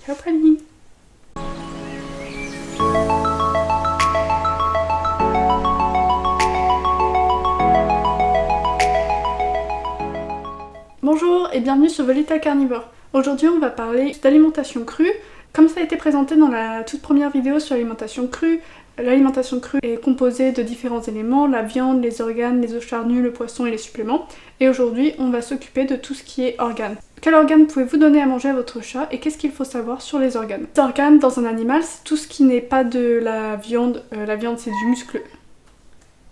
Ciao Fanny. Bonjour et bienvenue sur The Little Carnivore. Aujourd'hui on va parler d'alimentation crue. Comme ça a été présenté dans la toute première vidéo sur l'alimentation crue est composée de différents éléments, la viande, les organes, les os charnus, le poisson et les suppléments. Et aujourd'hui on va s'occuper de tout ce qui est organes. Quel organe pouvez-vous donner à manger à votre chat et qu'est-ce qu'il faut savoir sur les organes? Les organes dans un animal, c'est tout ce qui n'est pas de la viande. La viande c'est du muscle.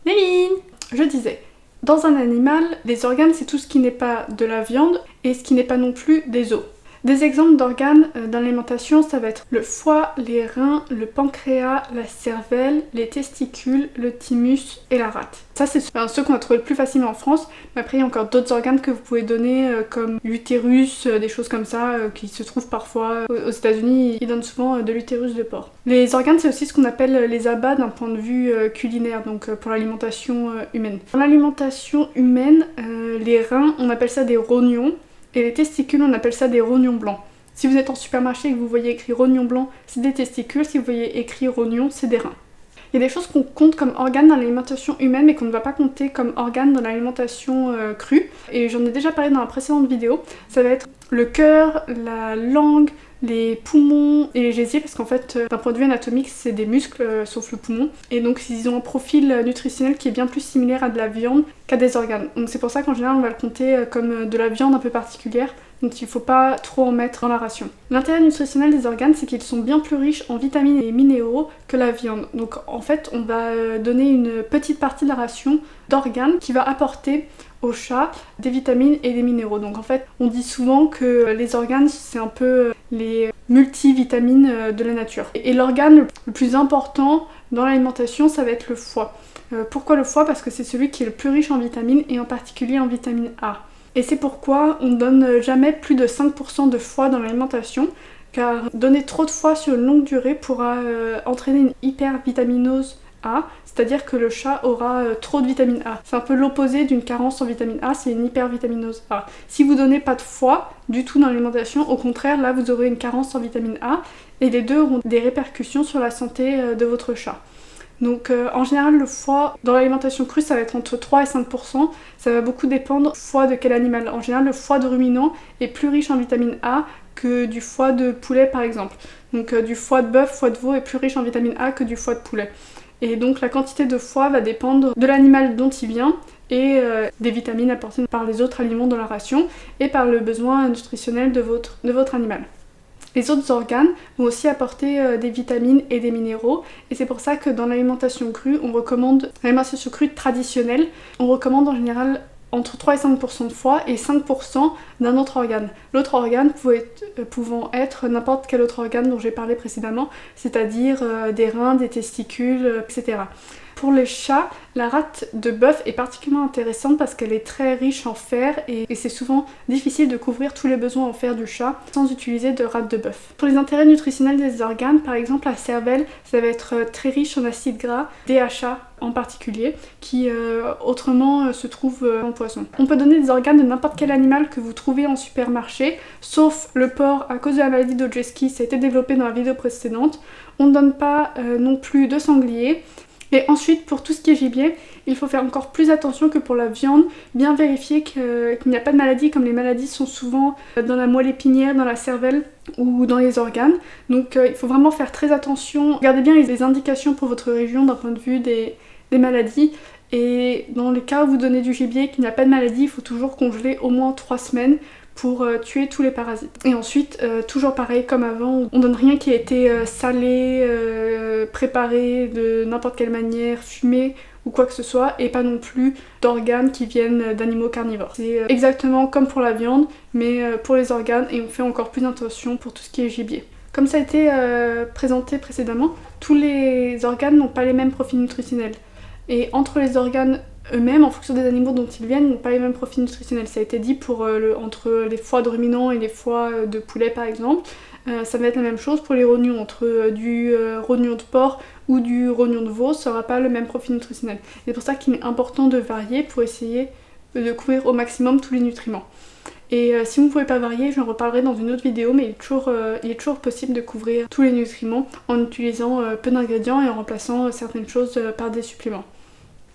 Léline! Je disais. Dans un animal, les organes, c'est tout ce qui n'est pas de la viande et ce qui n'est pas non plus des os. Des exemples d'organes dans l'alimentation, ça va être le foie, les reins, le pancréas, la cervelle, les testicules, le thymus et la rate. Ça, c'est ceux qu'on va trouver le plus facilement en France, mais après il y a encore d'autres organes que vous pouvez donner comme l'utérus, des choses comme ça qui se trouvent parfois aux États-Unis. Ils donnent souvent de l'utérus de porc. Les organes, c'est aussi ce qu'on appelle les abats d'un point de vue culinaire, donc pour l'alimentation humaine. Dans l'alimentation humaine, les reins, on appelle ça des rognons. Et les testicules, on appelle ça des rognons blancs. Si vous êtes en supermarché et que vous voyez écrit rognon blanc, c'est des testicules. Si vous voyez écrit rognon, c'est des reins. Il y a des choses qu'on compte comme organes dans l'alimentation humaine mais qu'on ne va pas compter comme organes dans l'alimentation crue. Et j'en ai déjà parlé dans la précédente vidéo. Ça va être le cœur, la langue, les poumons et les gésiers parce qu'en fait d'un point de vue anatomique c'est des muscles sauf le poumon et donc ils ont un profil nutritionnel qui est bien plus similaire à de la viande qu'à des organes. Donc c'est pour ça qu'en général on va le compter comme de la viande un peu particulière, donc il faut pas trop en mettre dans la ration. L'intérêt nutritionnel des organes c'est qu'ils sont bien plus riches en vitamines et minéraux que la viande. Donc en fait on va donner une petite partie de la ration d'organes qui va apporter au chat des vitamines et des minéraux. Donc en fait on dit souvent que les organes c'est un peu les multivitamines de la nature. Et l'organe le plus important dans l'alimentation ça va être le foie. Pourquoi le foie? Parce que c'est celui qui est le plus riche en vitamines et en particulier en vitamine A. Et c'est pourquoi on ne donne jamais plus de 5% de foie dans l'alimentation, car donner trop de foie sur une longue durée pourra entraîner une hypervitaminose A, c'est-à-dire que le chat aura trop de vitamine A. C'est un peu l'opposé d'une carence en vitamine A, c'est une hypervitaminose A. Si vous donnez pas de foie du tout dans l'alimentation, au contraire, là vous aurez une carence en vitamine A et les deux auront des répercussions sur la santé de votre chat. Donc en général le foie dans l'alimentation crue ça va être entre 3 et 5%, ça va beaucoup dépendre du foie de quel animal. En général le foie de ruminant est plus riche en vitamine A que du foie de poulet par exemple. Donc du foie de bœuf, foie de veau est plus riche en vitamine A que du foie de poulet. Et donc la quantité de foie va dépendre de l'animal dont il vient et des vitamines apportées par les autres aliments dans la ration et par le besoin nutritionnel de votre animal. Les autres organes vont aussi apporter des vitamines et des minéraux et c'est pour ça que dans l'alimentation crue, l'alimentation crue traditionnelle, on recommande en général entre 3 et 5% de foie et 5% d'un autre organe. L'autre organe pouvant être n'importe quel autre organe dont j'ai parlé précédemment, c'est-à-dire des reins, des testicules, etc. Pour les chats, la rate de bœuf est particulièrement intéressante parce qu'elle est très riche en fer et c'est souvent difficile de couvrir tous les besoins en fer du chat sans utiliser de rate de bœuf. Pour les intérêts nutritionnels des organes, par exemple la cervelle, ça va être très riche en acides gras, DHA en particulier, qui autrement se trouve dans le poisson. On peut donner des organes de n'importe quel animal que vous trouvez en supermarché, sauf le porc à cause de la maladie d'Odrowski, ça a été développé dans la vidéo précédente. On ne donne pas non plus de sanglier. Et ensuite, pour tout ce qui est gibier, il faut faire encore plus attention que pour la viande, bien vérifier qu'il n'y a pas de maladie, comme les maladies sont souvent dans la moelle épinière, dans la cervelle ou dans les organes. Donc il faut vraiment faire très attention. Regardez bien les indications pour votre région d'un point de vue des maladies. Et dans les cas où vous donnez du gibier qu'il n'y a pas de maladie, il faut toujours congeler au moins 3 semaines pour tuer tous les parasites. Et ensuite, toujours pareil comme avant, on donne rien qui a été salé, préparé de n'importe quelle manière, fumé ou quoi que ce soit, et pas non plus d'organes qui viennent d'animaux carnivores. C'est exactement comme pour la viande, mais pour les organes, et on fait encore plus attention pour tout ce qui est gibier. Comme ça a été présenté précédemment, tous les organes n'ont pas les mêmes profils nutritionnels. Et entre les organes eux-mêmes, en fonction des animaux dont ils viennent, n'ont pas les mêmes profils nutritionnels. Ça a été dit pour entre les foies de ruminants et les foies de poulet par exemple. Ça va être la même chose pour les rognons, entre du rognon de porc ou du rognon de veau, ça n'aura pas le même profil nutritionnel. C'est pour ça qu'il est important de varier pour essayer de couvrir au maximum tous les nutriments. Et si vous ne pouvez pas varier, j'en reparlerai dans une autre vidéo, mais il est toujours possible de couvrir tous les nutriments en utilisant peu d'ingrédients et en remplaçant certaines choses par des suppléments.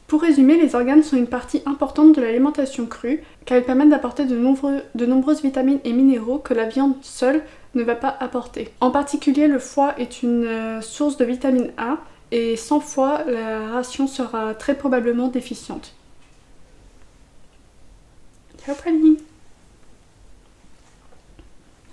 Pour résumer, les organes sont une partie importante de l'alimentation crue, car ils permettent d'apporter de nombreuses vitamines et minéraux que la viande seule ne va pas apporter. En particulier, le foie est une source de vitamine A, et sans foie, la ration sera très probablement déficiente. Ciao Praline.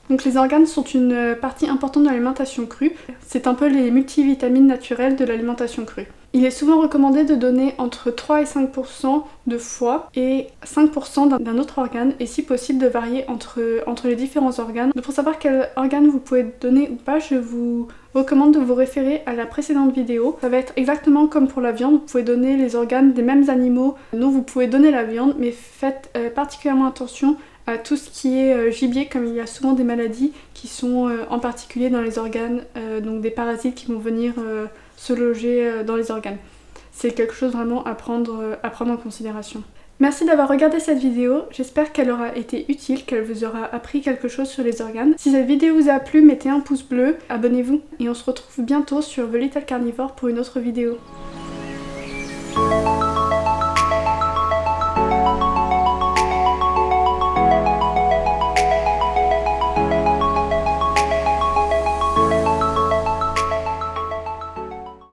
Donc les organes sont une partie importante de l'alimentation crue. C'est un peu les multivitamines naturelles de l'alimentation crue. Il est souvent recommandé de donner entre 3 et 5% de foie et 5% d'un autre organe, et si possible de varier entre les différents organes. Donc pour savoir quel organe vous pouvez donner ou pas, je vous recommande de vous référer à la précédente vidéo. Ça va être exactement comme pour la viande, vous pouvez donner les organes des mêmes animaux dont vous pouvez donner la viande, mais faites particulièrement attention à tout ce qui est gibier, comme il y a souvent des maladies qui sont en particulier dans les organes, donc des parasites qui vont venir se loger dans les organes. C'est quelque chose vraiment à prendre en considération. Merci d'avoir regardé cette vidéo, j'espère qu'elle aura été utile, qu'elle vous aura appris quelque chose sur les organes. Si cette vidéo vous a plu, mettez un pouce bleu, abonnez-vous et on se retrouve bientôt sur The Little Carnivore pour une autre vidéo.